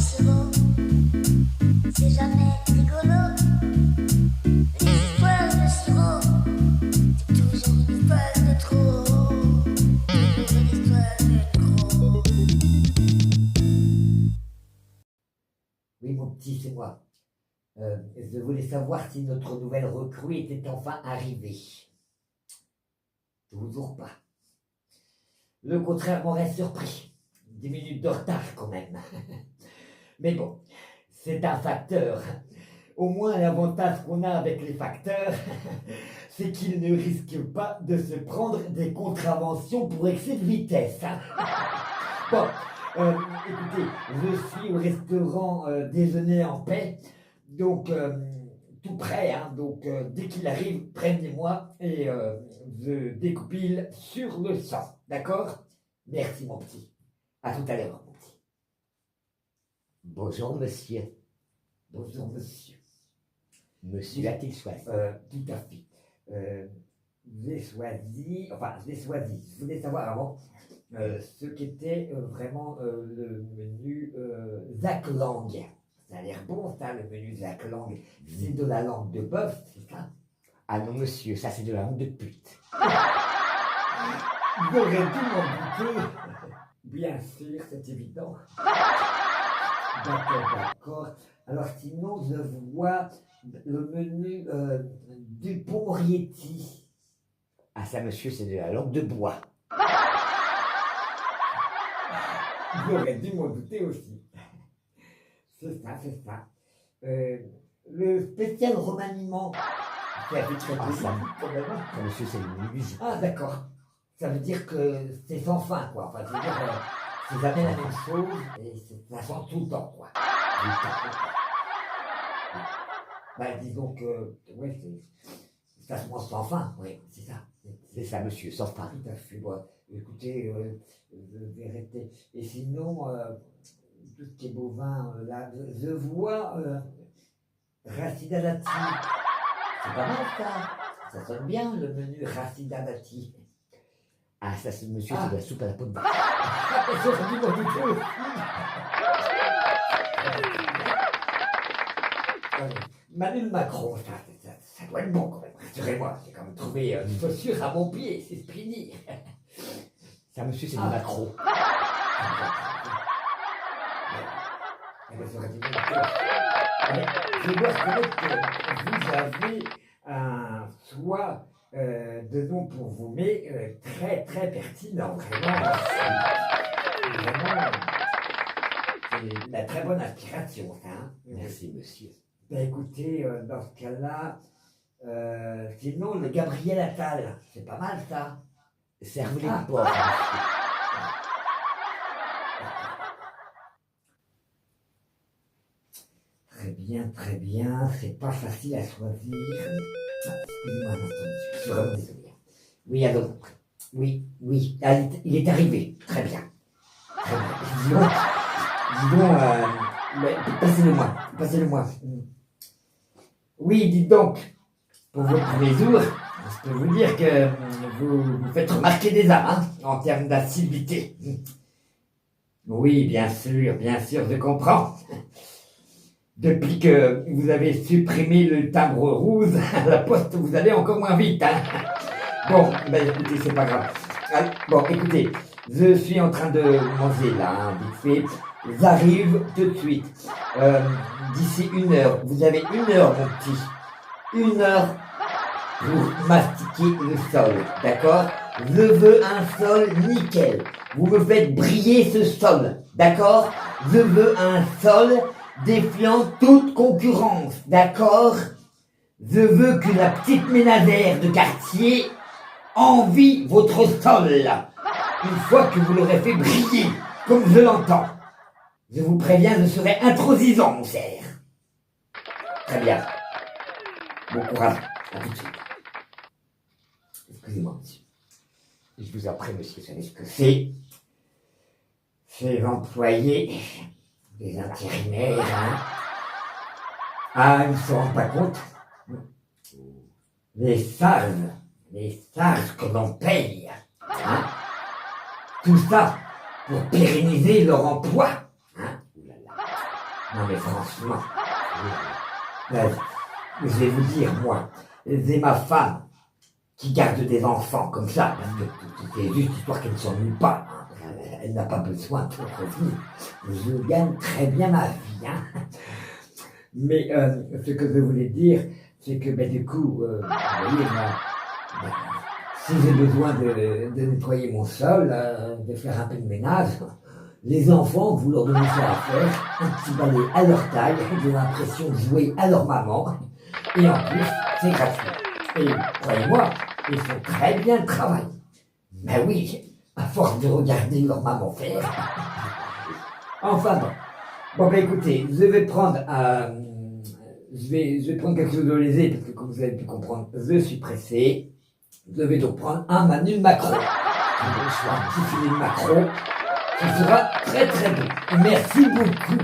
sirop, c'est jamais rigolo. Une histoire de sirop, c'est toujours une histoire de trop. Toujours une histoire de trop. Oui, mon petit, c'est moi. Je voulais savoir si notre nouvelle recrue était enfin arrivée. Toujours pas. Le contraire m'aurait surpris. 10 minutes de retard quand même. Mais bon, c'est un facteur. Au moins, l'avantage qu'on a avec les facteurs, c'est qu'ils ne risquent pas de se prendre des contraventions pour excès de vitesse. Hein. Bon, écoutez, je suis au restaurant Déjeuner en paix, donc tout prêt. Hein, donc dès qu'il arrive, prévenez-moi et je découpille sur le sang. D'accord? Merci, mon petit. À tout à l'heure, mon petit. Bonjour, monsieur. Bonjour, monsieur. Monsieur a-t-il choisi? Tout à fait. J'ai choisi, je voulais savoir avant ce qu'était vraiment le menu Zach Lang. Ça a l'air bon, ça, le menu Zach Lang. C'est de la langue de bœuf, c'est ça? Ah non, monsieur, ça c'est de la langue de pute. J'aurais dû m'en douter. Bien sûr, c'est évident. D'accord. Alors sinon, je vois le menu Dupond-Rieti. Ah ça, monsieur, c'est de la langue de bois. J'aurais dû m'en douter aussi. C'est ça. Le spécial remaniement. C'est un peu très Ah, ça. quand même. Ça, monsieur, c'est le menu du jour. Ah, d'accord. Ça veut dire que c'est sans fin, quoi. Enfin, je veux dire, c'est jamais la même chose et ça change tout le temps, quoi. Tout le temps. Bah, disons que, ouais, ça se mange sans fin, oui, c'est ça. C'est ça, monsieur, sans fin. Tout à fait. Bon, écoutez, vérité. Et sinon, tout ce qui est bovin, là, je vois Racida Dati. C'est pas mal, ça. Ça sonne bien, le menu Racida Dati. Ah ça, c'est monsieur, Ah. c'est de la soupe à la peau de vache. J'aurais dû m'en douter aussi. Emmanuel Macron, ça doit être bon quand même. Rassurez-moi, j'ai quand même trouvé une chaussure à mon pied, c'est ce qu'il dit. Ça, monsieur, c'est Ah. du macro. Eh ben, j'aurais dû m'en douter. Mais je dois reconnaître que vous avez un choix de nom pour vous, mais très très pertinent, vraiment. Vraiment, c'est de la très bonne inspiration, ça. Hein. Merci, monsieur. Ben écoutez, dans ce cas-là, sinon le Gabriel Attal, c'est pas mal ça. Servez-les Ah. du porc, monsieur. Très bien, c'est pas facile à choisir. Ah, excusez-moi un instant, monsieur, je suis vraiment désolé. Oui, alors, oui, ah, il est arrivé, très bien. Dis donc, mais passez-le-moi. Oui, dites donc, pour votre premier jour, je peux vous dire que vous faites remarquer des âmes, hein, en termes d'assiduité. Oui, bien sûr, je comprends. Depuis que vous avez supprimé le timbre rouge, à la poste, vous allez encore moins vite, hein. Bon, ben écoutez, c'est pas grave. Bon, écoutez, je suis en train de manger là, hein, vite fait. J'arrive tout de suite. D'ici 1 heure, vous avez 1 heure, mon petit. 1 heure pour mastiquer le sol, d'accord? Je veux un sol nickel. Vous me faites briller ce sol, d'accord? Je veux un sol défiant toute concurrence, d'accord? Je veux que la petite ménagère de quartier envie votre sol, une fois que vous l'aurez fait briller, comme je l'entends. Je vous préviens, je serai intransigeant, mon cher. Très bien. Bon courage. À tout de suite. Excusez-moi, monsieur. Je vous en prie, monsieur. Vous savez ce que c'est? C'est l'employé des intérimaires, hein. Ah, ils ne se rendent pas compte. Les sages que l'on paye, hein. Tout ça pour pérenniser leur emploi, hein. Non mais franchement, je vais vous dire, moi, c'est ma femme qui garde des enfants comme ça, parce que c'est juste histoire qu'elle ne s'ennuie pas. Hein. Elle n'a pas besoin de revenir. Je gagne très bien ma vie. Hein. Mais ce que je voulais dire, c'est que du coup, vous voyez, si j'ai besoin de nettoyer mon sol, de faire un peu de ménage, les enfants, vous leur donnez ça à faire, un petit balai à leur taille, ils ont l'impression de jouer à leur maman, et en plus, c'est gratuit. Et croyez-moi, ils font très bien le travail. Mais oui, à force de regarder leur maman faire. Enfin bon. Bon écoutez, je vais prendre quelque chose de léger, parce que comme vous avez pu comprendre, je suis pressé. Je vais donc prendre un Manu Macron. Un petit filet de Macron. Ça sera très très bon. Merci beaucoup.